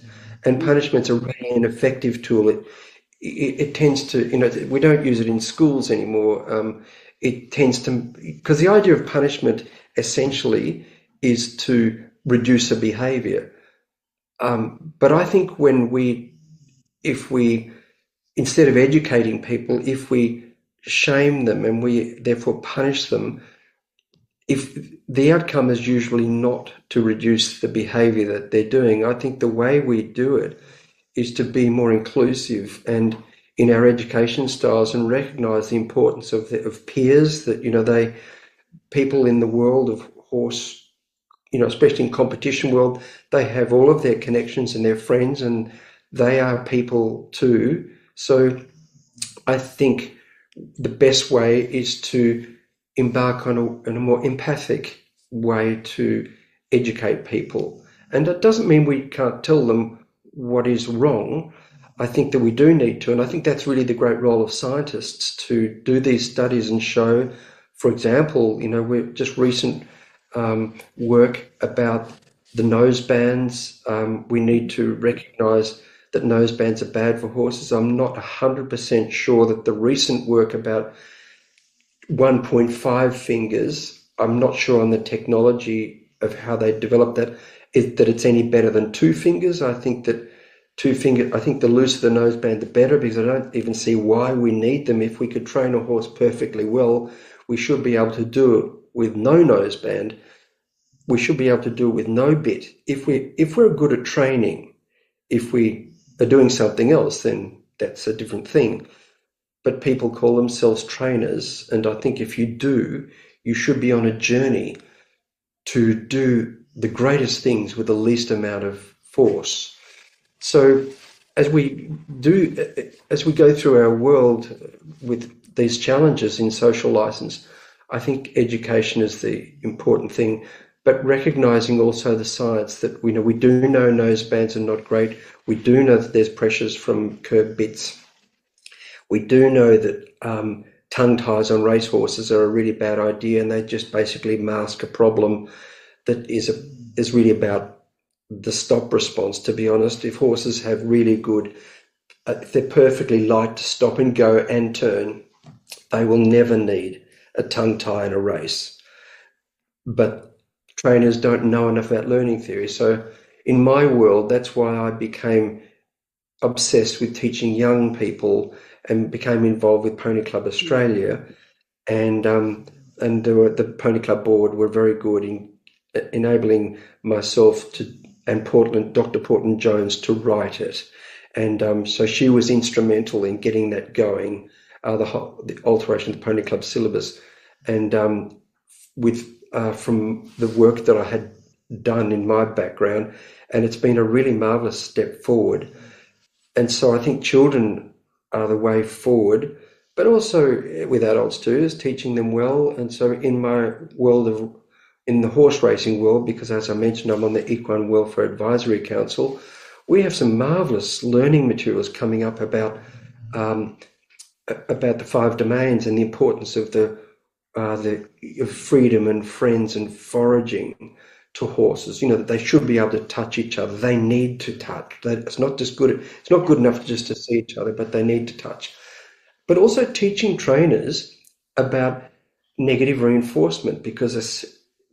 and mm, punishment's a really ineffective tool. It tends to, we don't use it in schools anymore. It tends to, because the idea of punishment essentially is to reduce a behavior. But I think if we, instead of educating people, if we shame them and we therefore punish them, if the outcome is usually not to reduce the behavior that they're doing, I think the way we do it is to be more inclusive and in our education styles and recognize the importance of peers, that people in the world of horse, especially in competition world, they have all of their connections and their friends, and they are people too. So I think the best way is to embark on a more empathic way to educate people. And it doesn't mean we can't tell them what is wrong. I think that we do need to, and I think that's really the great role of scientists, to do these studies and show, for example, we're just recent work about the nose bands. We need to recognise that nose bands are bad for horses. I'm not 100% sure that the recent work about 1.5 fingers, I'm not sure on the technology of how they developed that, that it's any better than 2 fingers. I think that I think the looser the noseband, the better, because I don't even see why we need them. If we could train a horse perfectly well, we should be able to do it with no noseband. We should be able to do it with no bit. If we're good at training, if we are doing something else, then that's a different thing. But people call themselves trainers, and I think if you do, you should be on a journey to do the greatest things with the least amount of force. So as we go through our world with these challenges in social license, I think education is the important thing, but recognizing also the science that we do know nosebands are not great. We do know that there's pressures from curb bits. We do know that tongue ties on racehorses are a really bad idea, and they just basically mask a problem that is really about the stop response. To be honest, if horses have really good, if they're perfectly light to stop and go and turn, they will never need a tongue tie in a race. But trainers don't know enough about learning theory. So in my world, that's why I became obsessed with teaching young people and became involved with Pony Club Australia, and the Pony Club board were very good in enabling myself and Dr. Portland Jones to write it, and so she was instrumental in getting that going, the alteration of the Pony Club syllabus, and from the work that I had done in my background, and it's been a really marvelous step forward. And so I think children are the way forward, but also with adults too, is teaching them well. And so in my world in the horse racing world, because as I mentioned, I'm on the Equine Welfare Advisory Council, we have some marvelous learning materials coming up about the 5 domains and the importance of of freedom and friends and foraging to horses. That they should be able to touch each other. They need to touch. It's not good enough just to see each other, but they need to touch. But also teaching trainers about negative reinforcement, because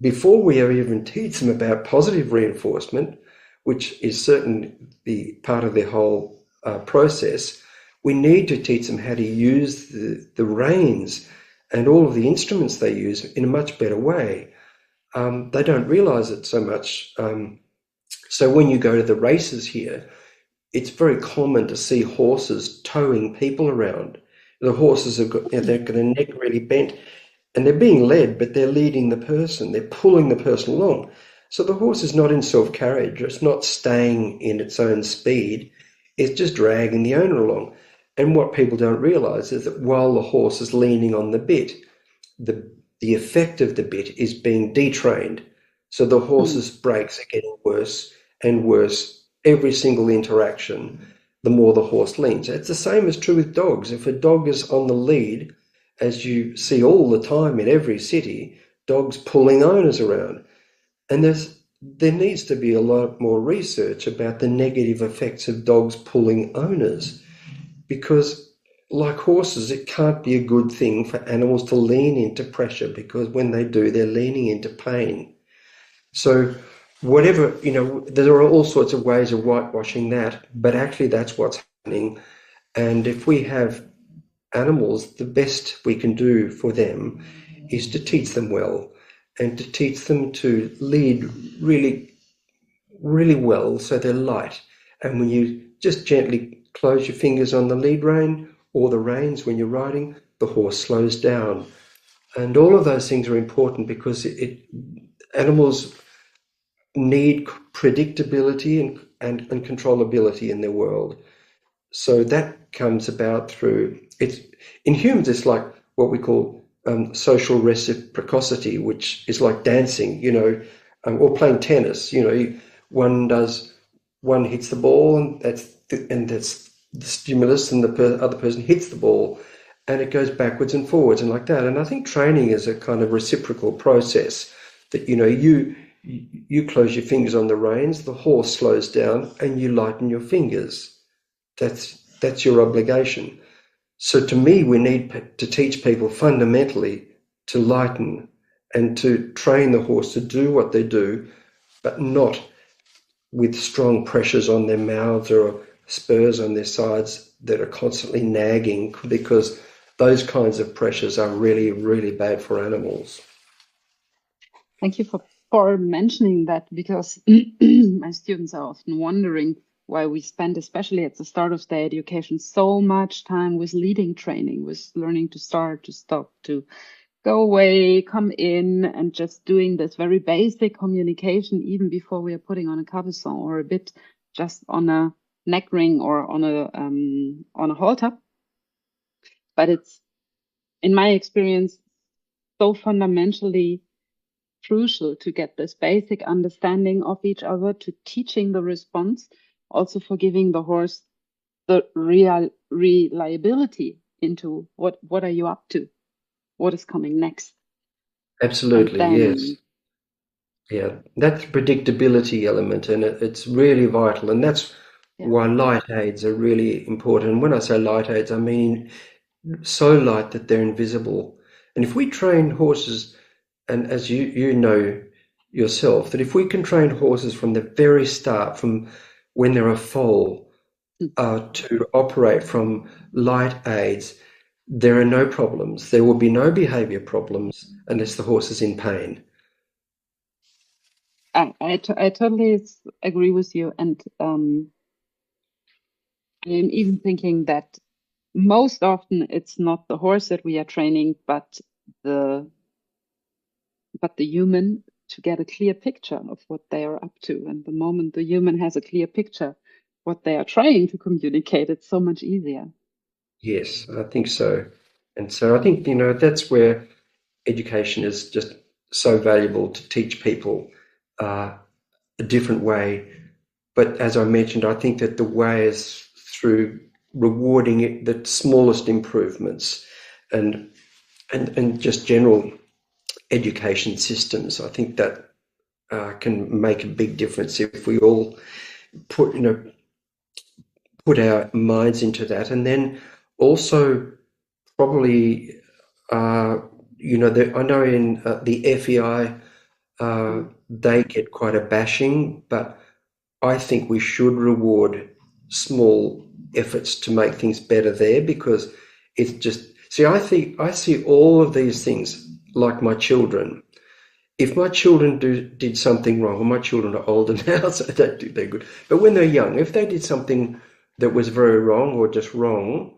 before we ever even teach them about positive reinforcement, which is certainly part of their whole process. We need to teach them how to use the reins and all of the instruments they use in a much better way. They don't realize it so much. So when you go to the races here, it's very common to see horses towing people around. The horses have got, they've got a neck really bent and they're being led, but they're leading the person. They're pulling the person along. So the horse is not in self-carriage. It's not staying in its own speed. It's just dragging the owner along. And what people don't realize is that while the horse is leaning on the bit, the effect of the bit is being detrained. So the horse's brakes are getting worse and worse every single interaction, the more the horse leans. It's the same as true with dogs. If a dog is on the lead, as you see all the time in every city, dogs pulling owners around. And there needs to be a lot more research about the negative effects of dogs pulling owners, because like horses, it can't be a good thing for animals to lean into pressure, because when they do, they're leaning into pain. So whatever, there are all sorts of ways of whitewashing that, but actually that's what's happening. And if we have animals, the best we can do for them is to teach them well and to teach them to lead really, really well so they're light. And when you just gently close your fingers on the lead rein or the reins when you're riding, the horse slows down. And all of those things are important because animals need predictability and controllability in their world. So that comes about through in humans. It's like what we call social reciprocity, which is like dancing, or playing tennis. One hits the ball, and that's the stimulus, and the other person hits the ball, and it goes backwards and forwards and like that. And I think training is a kind of reciprocal process that you close your fingers on the reins, the horse slows down, and you lighten your fingers. That's your obligation. So to me, we need to teach people fundamentally to lighten and to train the horse to do what they do, but not with strong pressures on their mouths or spurs on their sides that are constantly nagging, because those kinds of pressures are really, really bad for animals. Thank you for mentioning that, because my students are often wondering why we spend, especially at the start of their education, so much time with leading training, with learning to start, to stop, to go away, come in, and just doing this very basic communication, even before we are putting on a cabeçon or a bit just on a neck ring or on a halter. But it's, in my experience, so fundamentally crucial to get this basic understanding of each other, to teaching the response, also for giving the horse the real reliability into what are you up to, what is coming next. Absolutely, yes. Yeah, that's the predictability element, and it's really vital, and that's why light aids are really important. And when I say light aids, I mean so light that they're invisible. And if we train horses, and as you know yourself, that if we can train horses from the very start, from when they're a foal, to operate from light aids, there are no problems. There will be no behavior problems unless the horse is in pain. I totally agree with you, and I'm even thinking that most often it's not the horse that we are training, but the human, to get a clear picture of what they are up to. And the moment the human has a clear picture what they are trying to communicate, it's so much easier. Yes, I think so. And so I think, that's where education is just so valuable, to teach people a different way. But as I mentioned, I think that the way is through rewarding it, the smallest improvements, and just general education systems. I think that can make a big difference if we all put our minds into that. And then also probably, I know in the FEI, they get quite a bashing, but I think we should reward small efforts to make things better there, because it's just, see, I see all of these things like my children. If my children did something wrong, well, my children are older now, so they don't do that good. But when they're young, if they did something that was very wrong or just wrong,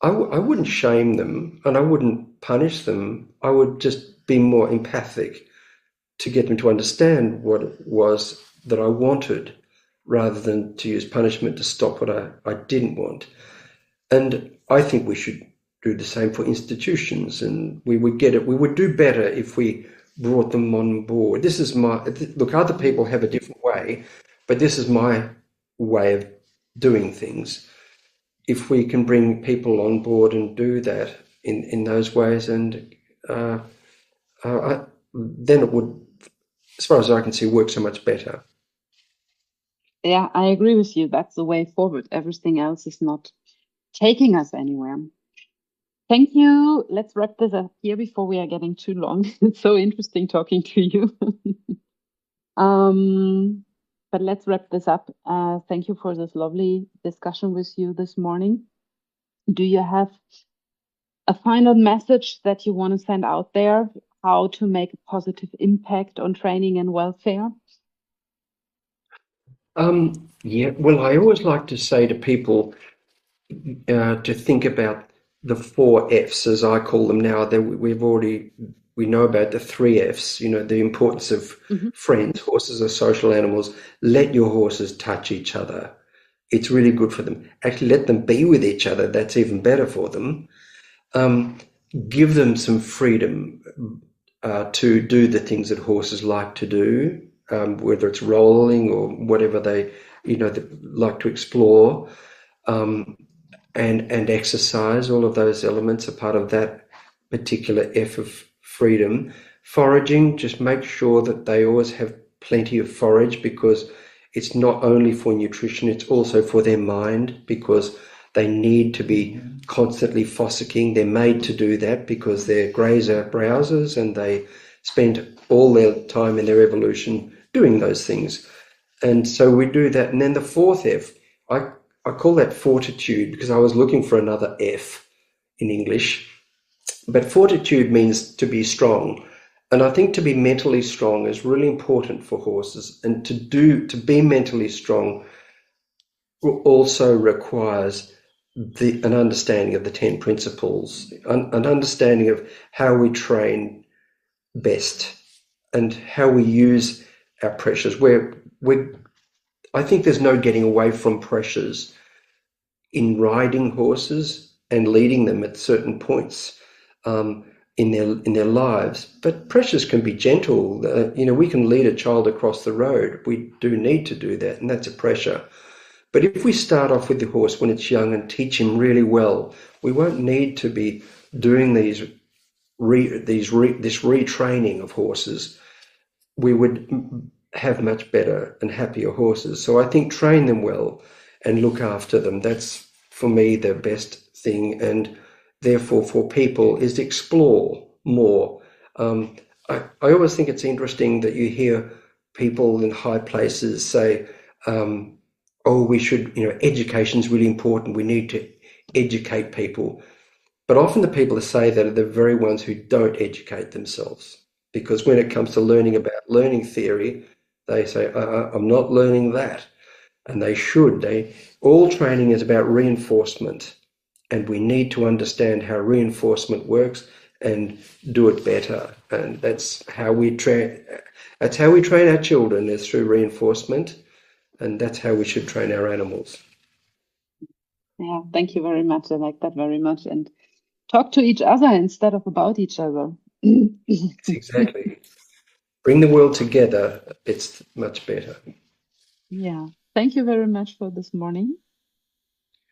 I wouldn't shame them and I wouldn't punish them. I would just be more empathic to get them to understand what it was that I wanted, rather than to use punishment to stop what I didn't want. And I think we should do the same for institutions, and we would get it. We would do better if we brought them on board. This is my look. Other people have a different way, but this is my way of doing things. If we can bring people on board and do that in those ways, and then it would, as far as I can see, work so much better. Yeah, I agree with you. That's the way forward. Everything else is not taking us anywhere. Thank you. Let's wrap this up here before we are getting too long. It's so interesting talking to you. But let's wrap this up. Thank you for this lovely discussion with you this morning. Do you have a final message that you want to send out there? How to make a positive impact on training and welfare? Yeah, well, I always like to say to people to think about the 4 Fs, as I call them now. That we know about the 3 Fs. The importance of friends. Horses are social animals. Let your horses touch each other. It's really good for them. Actually, let them be with each other. That's even better for them. Give them some freedom to do the things that horses like to do, whether it's rolling or whatever they like to explore, and exercise. All of those elements are part of that particular F of freedom. Foraging, just make sure that they always have plenty of forage, because it's not only for nutrition, it's also for their mind, because they need to be constantly fossicking. They're made to do that because they're grazer browsers, and they spend all their time in their evolution doing those things. And so we do that. And then the 4th F, I call that fortitude, because I was looking for another F in English. But fortitude means to be strong. And I think to be mentally strong is really important for horses. And to be mentally strong also requires an understanding of the 10 principles, an understanding of how we train best and how we use our pressures. I think there's no getting away from pressures in riding horses and leading them at certain points in their lives. But pressures can be gentle. We can lead a child across the road. We do need to do that, and that's a pressure. But if we start off with the horse when it's young and teach him really well, we won't need to be doing this retraining of horses. We would have much better and happier horses. So I think train them well and look after them. That's, for me, the best thing. And therefore, for people, is to explore more. I always think it's interesting that you hear people in high places say, oh, we should, education's really important. We need to educate people. But often the people that say that are the very ones who don't educate themselves. Because when it comes to learning about learning theory, they say, I'm not learning that. And they should. All training is about reinforcement. And we need to understand how reinforcement works and do it better. And that's how we train. That's how we train our children, is through reinforcement. And that's how we should train our animals. Yeah, thank you very much. I like that very much. And talk to each other instead of about each other. Exactly. Bring the world together. It's much better. Yeah. Thank you very much for this morning.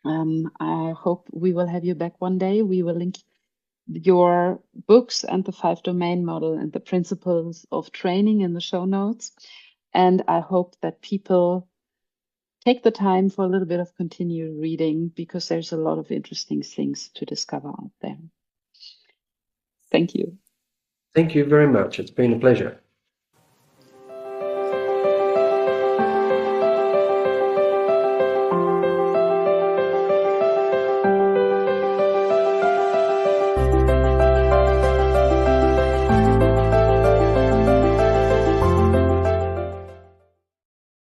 I hope we will have you back one day. We will link your books and the 5-domain model and the principles of training in the show notes. And I hope that people take the time for a little bit of continued reading, because there's a lot of interesting things to discover out there. Thank you. Thank you very much. It's been a pleasure.